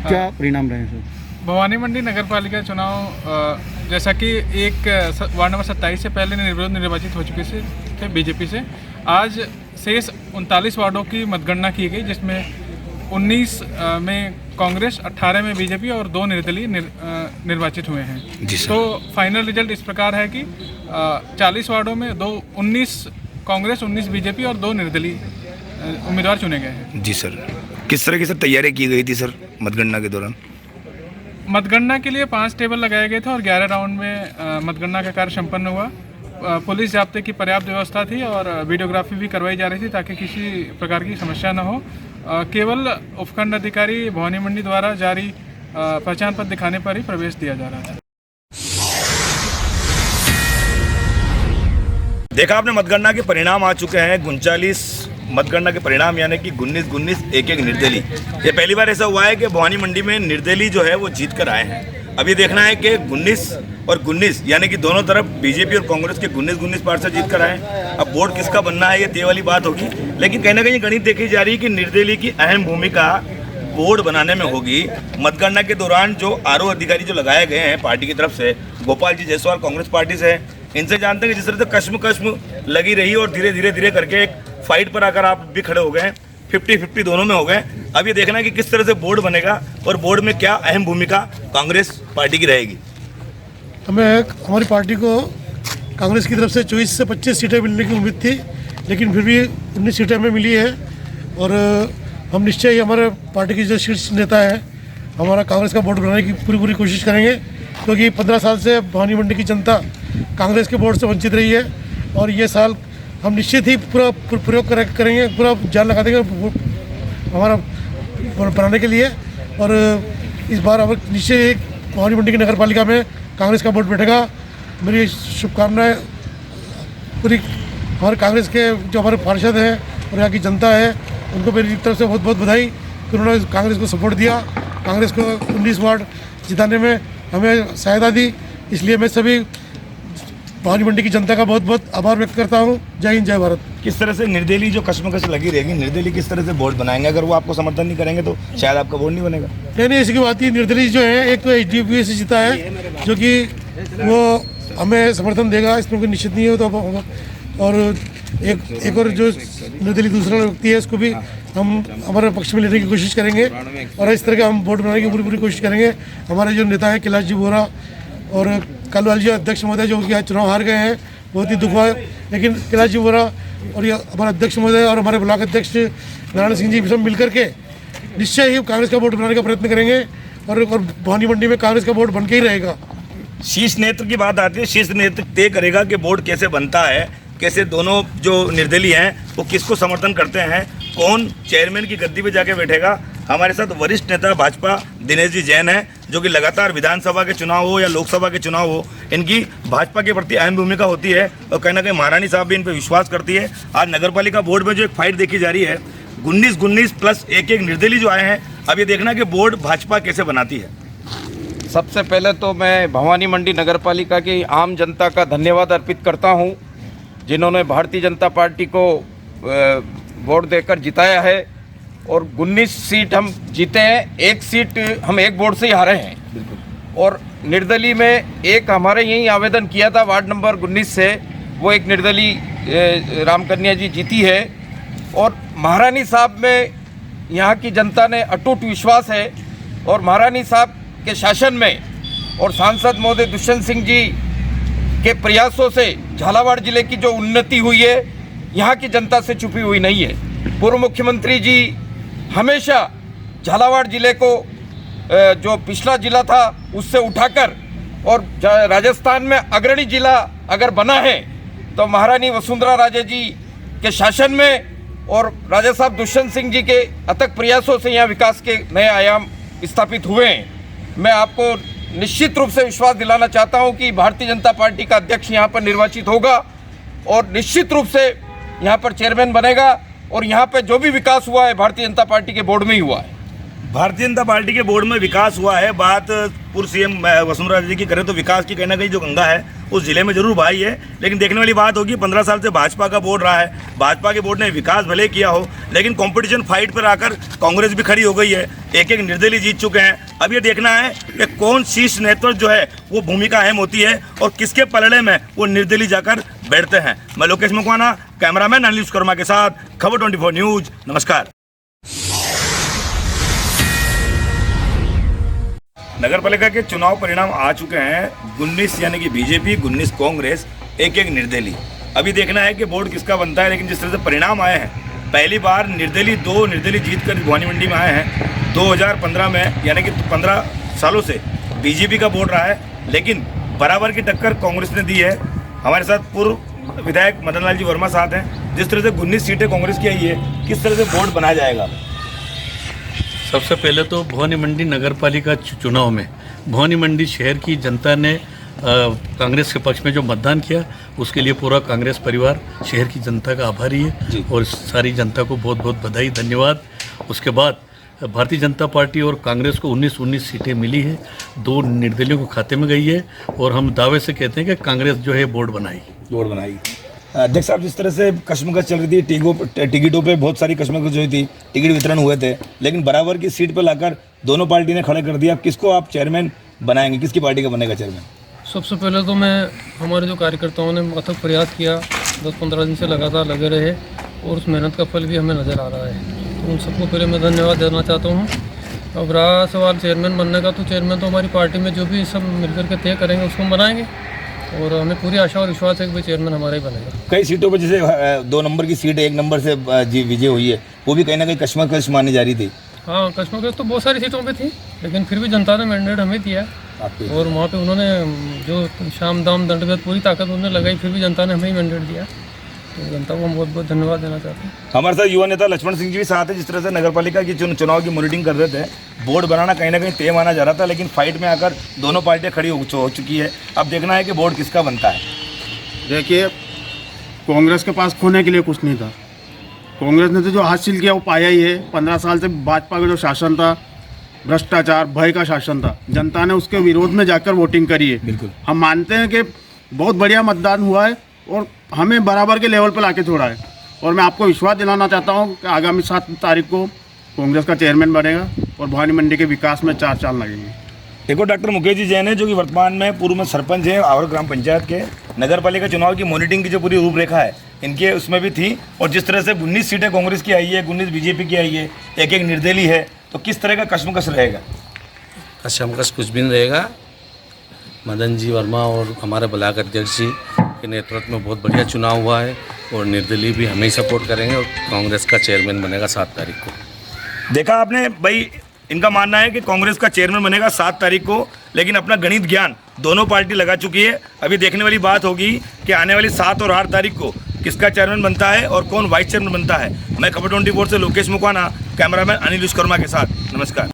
क्या परिणाम रहे सर? भवानी मंडी नगर पालिका चुनाव जैसा कि एक वार्ड नंबर 27 से पहले निर्विरोध निर्वाचित हो चुके थे बीजेपी से, आज शेष 39 वार्डों की मतगणना की गई, जिसमें 19 में कांग्रेस, 18 में बीजेपी और 2 निर्दलीय निर्वाचित हुए हैं। तो फाइनल रिजल्ट इस प्रकार है कि 40 वार्डों में 19 कांग्रेस, 19 बीजेपी और 2 निर्दलीय उम्मीदवार चुने गए हैं। जी सर, किस तरह की सर तैयारी की गई थी सर मतगणना के दौरान? मतगणना के लिए 5 टेबल लगाए गए थे और 11 राउंड में मतगणना का कार्य संपन्न हुआ। पुलिस जाब्ते की पर्याप्त व्यवस्था थी और वीडियोग्राफी भी करवाई जा रही थी ताकि किसी प्रकार की समस्या न हो। केवल उपखंड अधिकारी भवानी मंडी द्वारा जारी पहचान पत्र दिखाने पर ही प्रवेश दिया जा रहा था। देखा आपने, मतगणना के परिणाम आ चुके हैं। 39 मतगणना के परिणाम, यानी कि 19 एक निर्दलीय। ये पहली बार ऐसा हुआ है कि भवानी मंडी में निर्दलीय जो है वो जीत कर आए हैं। अब ये देखना है कि 19 और 19 यानी कि दोनों तरफ बीजेपी और कांग्रेस के 19 पार्षद जीत कर आए हैं। अब बोर्ड किसका बनना है ये तय वाली बात होगी, लेकिन कहीं ना कहीं गणित देखी जा रही है कि निर्दलीय की अहम भूमिका बोर्ड बनाने में होगी। मतगणना के दौरान जो आरओ अधिकारी जो लगाए गए हैं पार्टी की तरफ से, गोपाल जी जायसवाल कांग्रेस पार्टी से, इनसे जानते हैं कि जिस तरह से कश्म लगी रही और धीरे करके एक फाइट पर आकर आप भी खड़े हो गए, 50-50 दोनों में हो गए। अब ये देखना है कि किस तरह से बोर्ड बनेगा और बोर्ड में क्या अहम भूमिका कांग्रेस पार्टी की रहेगी। हमारी पार्टी को कांग्रेस की तरफ से 24 से 25 सीटें मिलने की उम्मीद थी, लेकिन फिर भी 19 सीटें हमें मिली है। और हम निश्चय ही हमारे पार्टी की जो शीर्ष नेता है, हमारा कांग्रेस का बोर्ड बनाने की पूरी कोशिश करेंगे, क्योंकि 15 साल से भवानी मंडी की जनता कांग्रेस के बोर्ड से वंचित रही है। और ये साल हम निश्चित ही पूरा प्रयोग करेंगे, पूरा जान लगा देंगे हमारा बनाने के लिए। और इस बार हम निश्चय भवानी मंडी की नगर पालिका में कांग्रेस का बोर्ड बैठेगा। मेरी शुभकामनाएं पूरी हमारे कांग्रेस के जो हमारे पार्षद हैं और यहाँ की जनता है, उनको मेरी तरफ से बहुत बधाई कि उन्होंने कांग्रेस को सपोर्ट दिया, कांग्रेस को 19 वार्ड जिताने में हमें सहायता दी। इसलिए मैं सभी भवानी मंडी की जनता का बहुत आभार व्यक्त करता हूँ। जय हिंद, जय भारत। किस तरह से निर्दलीय जो कश्मकश लगी रहेगी, निर्दलीय किस तरह से बोर्ड बनाएंगे? अगर वो आपको समर्थन नहीं करेंगे तो शायद आपका बोर्ड नहीं बनेगा। नहीं, ऐसी बात ही। निर्दलीय जो है, एक तो HDP से जीता है, जो कि वो हमें समर्थन देगा, इसमें कोई निश्चित नहीं है। तो और एक और जो निर्दलीय दूसरा व्यक्ति है, उसको भी हम हमारे पक्ष में लेने की कोशिश करेंगे और इस तरह के हम बोर्ड बनाने की पूरी कोशिश करेंगे। हमारे जो नेता हैं कैलाश जी बोरा और कलवाल जी अध्यक्ष महोदय, जो कि आज चुनाव हार गए हैं, बहुत ही दुख हुआ है। लेकिन कैलाश जी बोरा और ये हमारे अध्यक्ष महोदय और हमारे ब्लॉक अध्यक्ष नारायण सिंह जी सब मिलकर के निश्चय ही कांग्रेस का बोर्ड बनाने का प्रयत्न करेंगे और भवानी मंडी में कांग्रेस का बोर्ड बन के ही रहेगा। शीर्ष नेतृत्व की बात आती है, शीर्ष नेतृत्व तय करेगा कि बोर्ड कैसे बनता है, कैसे दोनों जो निर्दलीय हैं वो किसको समर्थन करते हैं, कौन चेयरमैन की गद्दी पे जाके बैठेगा। हमारे साथ वरिष्ठ नेता भाजपा दिनेश जी जैन हैं, जो कि लगातार विधानसभा के चुनाव हो या लोकसभा के चुनाव हो, इनकी भाजपा के प्रति अहम भूमिका होती है और कहीं ना कहीं महारानी साहब भी इन पर विश्वास करती है। आज नगरपालिका बोर्ड में जो एक फाइट देखी जा रही है, 19 प्लस एक निर्दलीय जो आए हैं, अब ये देखना कि बोर्ड भाजपा कैसे बनाती है। सबसे पहले तो मैं भवानी मंडी नगरपालिका की आम जनता का धन्यवाद अर्पित करता हूं, जिन्होंने भारतीय जनता पार्टी को वोट देकर जिताया है और 19 सीट हम जीते हैं। एक सीट हम एक वोट से ही हारे हैं और निर्दलीय में एक हमारे यहीं आवेदन किया था वार्ड नंबर 19 से, वो एक निर्दलीय रामकन्या जी जीती है। और महारानी साहब में यहाँ की जनता ने अटूट विश्वास है और महारानी साहब के शासन में और सांसद महोदय दुष्यंत सिंह जी के प्रयासों से झालावाड़ जिले की जो उन्नति हुई है, यहाँ की जनता से छुपी हुई नहीं है। पूर्व मुख्यमंत्री जी हमेशा झालावाड़ जिले को जो पिछला जिला था उससे उठाकर और राजस्थान में अग्रणी जिला अगर बना है तो महारानी वसुंधरा राजे जी के शासन में और राजा साहब दुष्यंत सिंह जी के अथक प्रयासों से यहाँ विकास के नए आयाम स्थापित हुए हैं। मैं आपको निश्चित रूप से विश्वास दिलाना चाहता हूं कि भारतीय जनता पार्टी का अध्यक्ष यहां पर निर्वाचित होगा और निश्चित रूप से यहां पर चेयरमैन बनेगा और यहां पर जो भी विकास हुआ है भारतीय जनता पार्टी के बोर्ड में ही हुआ है। भारतीय जनता पार्टी के बोर्ड में विकास हुआ है। बात पूर्व सीएम वसुंधरा राजे की करें तो विकास की कहीं ना कहीं जो गंगा है उस जिले में जरूर बहाई है, लेकिन देखने वाली बात होगी 15 साल से भाजपा का बोर्ड रहा है। भाजपा के बोर्ड ने विकास भले किया हो, लेकिन कंपटीशन फाइट पर आकर कांग्रेस भी खड़ी हो गई है, एक एक निर्दलीय जीत चुके हैं। अब ये देखना है कि कौन शीर्ष नेतृत्व जो है वो भूमिका अहम होती है और किसके पलड़े में वो निर्दलीय जाकर बैठते हैं। मैं लोकेश मकवाना, कैमरामैन अनिल विश्वकर्मा के साथ, खबर 24 न्यूज। नमस्कार। नगर पालिका के चुनाव परिणाम आ चुके हैं। 19 यानी कि बीजेपी, 19 कांग्रेस, एक एक निर्दलीय। अभी देखना है कि बोर्ड किसका बनता है, लेकिन जिस तरह से परिणाम आए हैं, पहली बार निर्दलीय 2 निर्दलीय जीत कर भवानी मंडी में आए हैं। 2015 में यानी कि 15 सालों से बीजेपी का बोर्ड रहा है, लेकिन बराबर की टक्कर कांग्रेस ने दी है। हमारे साथ पूर्व विधायक मदन लाल जी वर्मा साथ हैं। जिस तरह से 19 सीटें कांग्रेस की आई है, किस तरह से बोर्ड बनाया जाएगा? सबसे पहले तो भवानी मंडी नगर पालिका चुनाव में भवानी मंडी शहर की जनता ने कांग्रेस के पक्ष में जो मतदान किया, उसके लिए पूरा कांग्रेस परिवार शहर की जनता का आभारी है और सारी जनता को बहुत बहुत बधाई, धन्यवाद। उसके बाद भारतीय जनता पार्टी और कांग्रेस को 19 सीटें मिली है, 2 निर्दलियों को खाते में गई है और हम दावे से कहते हैं कि कांग्रेस जो है बोर्ड बनाई। अध्यक्ष साहब, जिस तरह से कश्मकश चल रही थी, टिकटों पे बहुत सारी कश्मकश हुई थी, टिकट वितरण हुए थे, लेकिन बराबर की सीट पर लाकर दोनों पार्टी ने खड़ा कर दिया। किसको आप चेयरमैन बनाएंगे, किसकी पार्टी का बनेगा चेयरमैन? सबसे पहले तो मैं हमारे जो कार्यकर्ताओं ने अथक प्रयास किया, 10-15 दिन से लगातार लगे रहे और उस मेहनत का फल भी हमें नज़र आ रहा है, तो उन सबको पहले मैं धन्यवाद देना चाहता हूँ। अब रहा सवाल चेयरमैन बनने का, तो चेयरमैन तो हमारी पार्टी में जो भी सब मिलकर के तय करेंगे उसको हम बनाएंगे और हमें पूरी आशा और विश्वास है कि भाई चेयरमैन हमारा ही बनेगा। कई सीटों पर जैसे 2 नंबर की सीट 1 नंबर से विजय हुई है, वो भी कहीं ना कहीं कश्मकश मानी जा रही थी। हाँ, कश्मकश तो बहुत सारी सीटों पे थी, लेकिन फिर भी जनता ने मैंडेट हमें दिया और वहाँ पे उन्होंने जो शाम दाम दंडभेद पूरी ताकत उन्होंने लगाई, फिर भी जनता ने हमें ही मैंडेट दिया, तो जनता को हम बहुत बहुत धन्यवाद देना चाहते हैं। हमारे साथ युवा नेता लक्ष्मण सिंह जी भी साथ है। जिस तरह से नगर पालिका की चुनाव की मॉनिटरिंग कर रहे थे, बोर्ड बनाना कहीं ना कहीं तय माना जा रहा था, लेकिन फाइट में आकर दोनों पार्टियां खड़ी हो चुकी है। अब देखना है कि बोर्ड किसका बनता है। देखिए, कांग्रेस के पास खोने के लिए कुछ नहीं था। कांग्रेस ने तो जो हासिल किया वो पाया ही है। 15 साल से भाजपा का जो शासन था, भ्रष्टाचार, भय का शासन था, जनता ने उसके विरोध में जाकर वोटिंग करी है। बिल्कुल, हम मानते हैं कि बहुत बढ़िया मतदान हुआ है और हमें बराबर के लेवल पर लाके छोड़ा है और मैं आपको विश्वास दिलाना चाहता हूँ कि आगामी 7 तारीख को कांग्रेस का चेयरमैन बनेगा और भवानी मंडी के विकास में 4 चांद लगेंगे। एक और डॉक्टर मुकेश जी जैन है, जो कि वर्तमान में पूर्व में सरपंच हैं और ग्राम पंचायत के। नगर पालिका चुनाव की मॉनिटरिंग की जो पूरी रूपरेखा है इनके उसमें भी थी, और जिस तरह से 19 सीटें कांग्रेस की आई है, 19 बीजेपी की आई है, एक एक निर्दलीय है, तो किस तरह का कश्मकश रहेगा? कश्मकश कुछ भी नहीं रहेगा। मदन जी वर्मा और हमारे ब्लॉक अध्यक्ष जी के नेतृत्व में बहुत बढ़िया चुनाव हुआ है और निर्दलीय भी हमें ही सपोर्ट करेंगे और कांग्रेस का चेयरमैन बनेगा 7 तारीख को। देखा आपने भाई, इनका मानना है कि कांग्रेस का चेयरमैन बनेगा 7 तारीख को, लेकिन अपना गणित ज्ञान दोनों पार्टी लगा चुकी है। अभी देखने वाली बात होगी कि आने वाली 7 और 8 तारीख को किसका चेयरमैन बनता है और कौन वाइस चेयरमैन बनता है। मैं खबर 24 से लोकेश मकवाना, कैमरामैन अनिल विश्वकर्मा के साथ। नमस्कार।